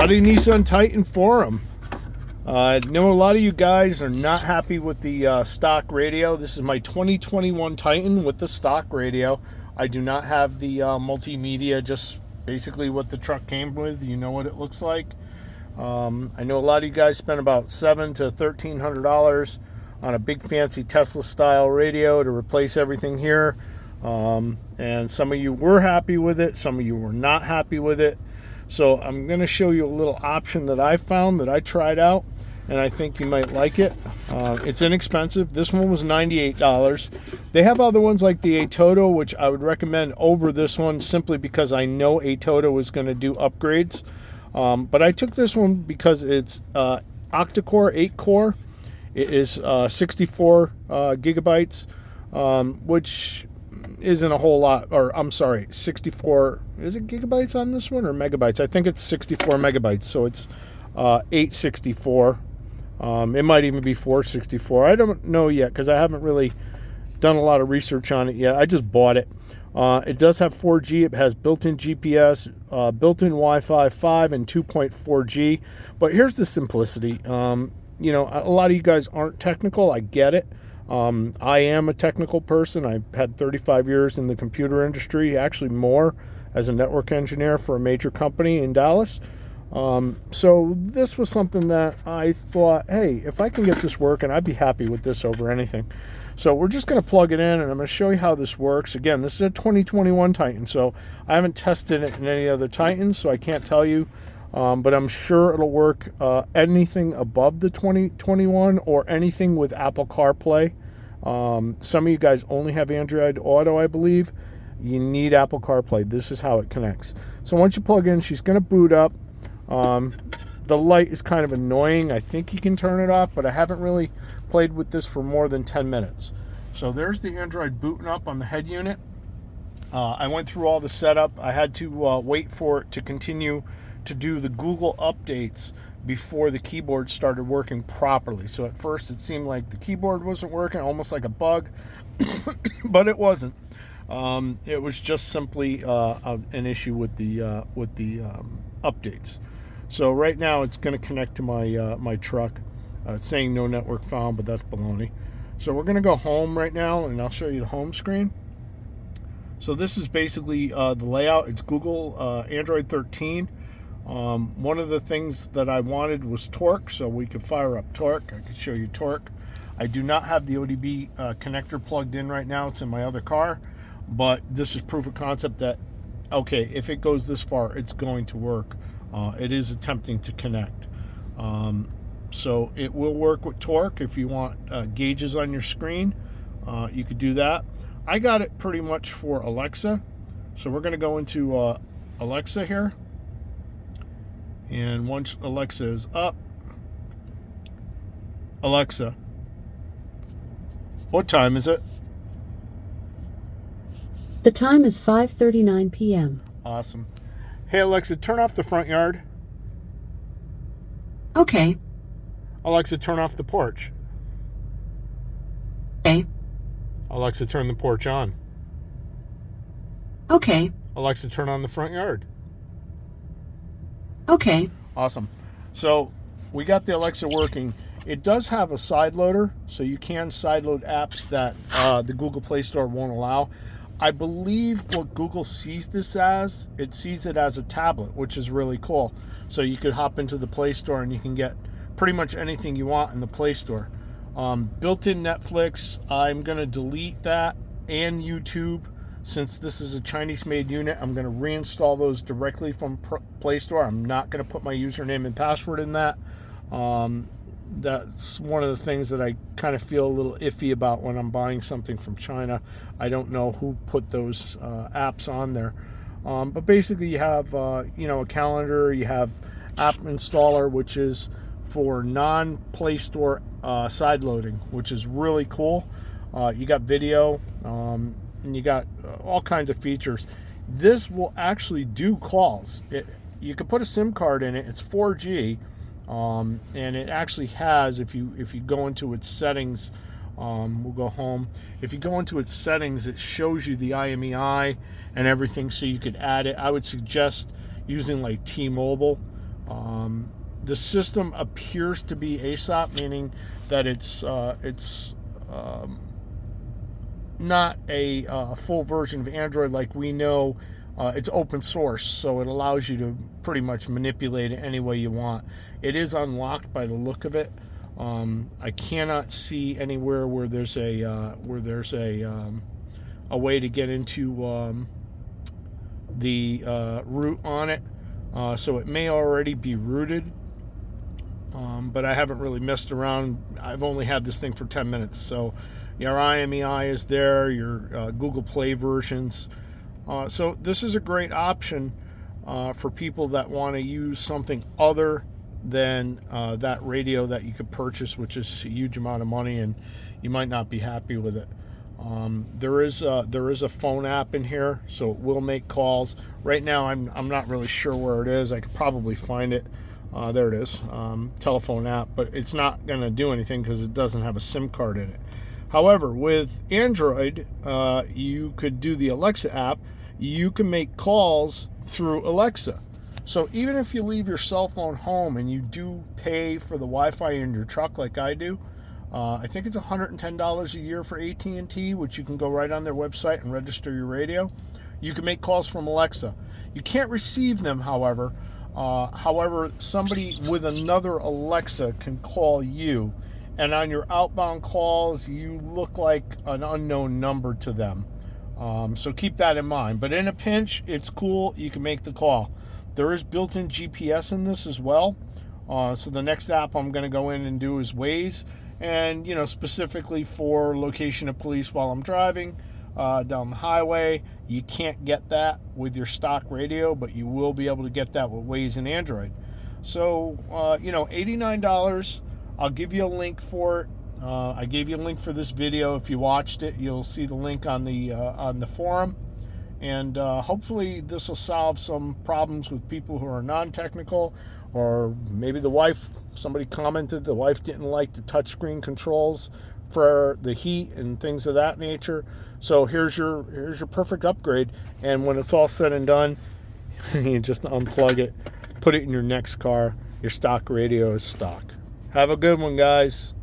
Howdy Nissan Titan forum. I know a lot of you guys are not happy with the stock radio. This is my 2021 Titan with the stock radio. I do not have the multimedia, just basically what the truck came with. You know what it looks like. I know a lot of you guys spent about $700 to $1,300 on a big fancy Tesla style radio to replace everything here. And some of you were happy with it, some of you were not happy with it. So I'm going to show you a little option that I found that I tried out, and I think you might like it. It's inexpensive. This one was $98. They have other ones like the Atoto, which I would recommend over this one simply because I know Atoto is going to do upgrades. But I took this one because it's octa-core, 8-core. It is 64 gigabytes, which isn't a whole lot. Or I'm sorry, 64, is it gigabytes on this one or megabytes? I think it's 64 megabytes, so it's 864. It might even be 464. I don't know yet because I haven't really done a lot of research on it yet. I just bought it. It does have 4G. It has built-in GPS, built-in Wi-Fi 5 and 2.4G. But here's the simplicity. You know, a lot of you guys aren't technical. I get it. I am a technical person. I've had 35 years in the computer industry, actually more, as a network engineer for a major company in Dallas. So this was something that I thought, hey, if I can get this working, I'd be happy with this over anything. So we're just going to plug it in, and I'm going to show you how this works. Again, this is a 2021 Titan, so I haven't tested it in any other Titans, so I can't tell you. But I'm sure it'll work anything above the 2021 or anything with Apple Carplay. Some of you guys only have Android Auto, I believe. You need Apple CarPlay. This is how it connects. So once you plug in, she's going to boot up. The light is kind of annoying. I think you can turn it off, but I haven't really played with this for more than 10 minutes. So there's the Android booting up on the head unit. I went through all the setup. I had to wait for it to continue to do the Google updates before the keyboard started working properly. So at first it seemed like the keyboard wasn't working, almost like a bug, but it wasn't. It was just simply an issue with the updates. So right now it's going to connect to my truck. It's saying no network found, but that's baloney. So we're going to go home right now, and I'll show you the home screen. So this is basically the layout. It's Google Android 13. One of the things that I wanted was torque, so we could fire up torque. I could show you torque. I do not have the ODB connector plugged in right now. It's in my other car, but this is proof of concept that, okay, if it goes this far, it's going to work. It is attempting to connect. So it will work with torque. If you want gauges on your screen, you could do that. I got it pretty much for Alexa. So we're going to go into Alexa here. And once Alexa is up, Alexa, what time is it? The time is 5:39 p.m. Awesome. Hey Alexa, turn off the front yard. Okay. Alexa, turn off the porch. Okay. Alexa, turn the porch on. Okay. Alexa, turn on the front yard. Okay. Awesome. So we got the Alexa working. It does have a side loader, so you can side load apps that the Google Play Store won't allow. I believe what Google sees this as, it sees it as a tablet, which is really cool. So you could hop into the Play Store and you can get pretty much anything you want in the Play Store. Built-in Netflix, I'm going to delete that, and YouTube. Since this is a Chinese-made unit, I'm going to reinstall those directly from Play Store. I'm not going to put my username and password in that. That's one of the things that I kind of feel a little iffy about when I'm buying something from China. I don't know who put those apps on there. But basically you have a calendar, you have app installer, which is for non-Play Store side loading, which is really cool. You got video, and you got all kinds of features. This will actually do calls. You can put a SIM card in it. It's 4G. And it actually has, if you go into its settings, we'll go home. If you go into its settings, it shows you the IMEI and everything, so you could add it. I would suggest using like T-Mobile The system appears to be ASOP, meaning that it's not a full version of Android like we know. It's open source, so it allows you to pretty much manipulate it any way you want. It is unlocked by the look of it. I cannot see anywhere where there's a way to get into the root on it. So it may already be rooted, but I haven't really messed around. I've only had this thing for 10 minutes. So your IMEI is there, your Google Play versions. So this is a great option for people that want to use something other than that radio that you could purchase, which is a huge amount of money, and you might not be happy with it. There is a phone app in here, so it will make calls. Right now, I'm not really sure where it is. I could probably find it. There it is, telephone app, but it's not going to do anything because it doesn't have a SIM card in it. However, with Android, you could do the Alexa app. You can make calls through Alexa. So even if you leave your cell phone home and you do pay for the Wi-Fi in your truck like I do, I think it's $110 a year for AT&T, which you can go right on their website and register your radio. You can make calls from Alexa. You can't receive them, however. However, somebody with another Alexa can call you, and on your outbound calls, you look like an unknown number to them. So keep that in mind. But in a pinch, it's cool. You can make the call. There is built-in GPS in this as well. So the next app I'm going to go in and do is Waze. And, specifically for location of police while I'm driving down the highway. You can't get that with your stock radio, but you will be able to get that with Waze and Android. So, $89. I'll give you a link for it. I gave you a link for this video. If you watched it, you'll see the link on the forum. And hopefully this will solve some problems with people who are non-technical, or maybe somebody commented the wife didn't like the touchscreen controls for the heat and things of that nature. So here's your perfect upgrade. And when it's all said and done, you just unplug it, put it in your next car. Your stock radio is stock. Have a good one, guys.